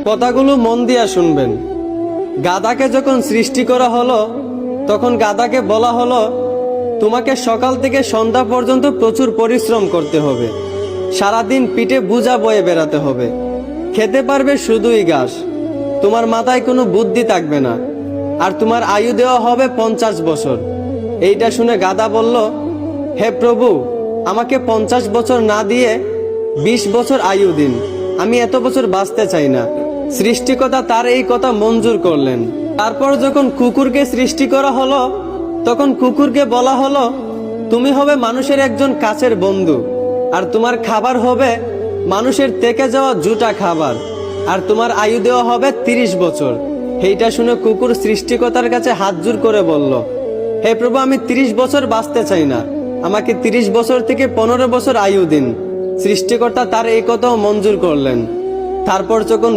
কথাগুলো মন দিয়া শুনবেন। গাধাকে যখন সৃষ্টি করা হলো তখন গাধাকে বলা হলো, তোমাকে সকাল থেকে সন্ধ্যা পর্যন্ত প্রচুর পরিশ্রম করতে হবে, সারাদিন পিঠে বোঝা বয়ে বেড়াতে হবে, খেতে পারবে শুধুই ঘাস, তোমার মাথায় কোনো বুদ্ধি থাকবে না, আর তোমার আয়ু দেওয়া হবে 50 বছর। এইটা শুনে গাধা বলল, হে প্রভু, আমাকে 50 বছর না দিয়ে 20 বছর আয়ু দিন, আমি এত বছর বাঁচতে চাই না। সৃষ্টিকর্তা তার এই কথা মঞ্জুর করলেন। তারপর যখন কুকুরকে সৃষ্টি করা হলো তখন কুকুরকে বলা হলো, তুমি হবে মানুষের একজন কাছের বন্ধু, আর তোমার খাবার হবে মানুষের থেকে যাওয়া জুটা খাবার, আর তোমার আয়ু দেওয়া হবে 30 বছর। এইটা শুনে কুকুর সৃষ্টিকর্তার কাছে হাত জোর করে বলল, হে প্রভু, আমি 30 বছর বাঁচতে চাই না, আমাকে 30 বছর থেকে 15 বছর আয়ু দিন। সৃষ্টিকর্তা তার এই কথাও মঞ্জুর করলেন। তারপর যখন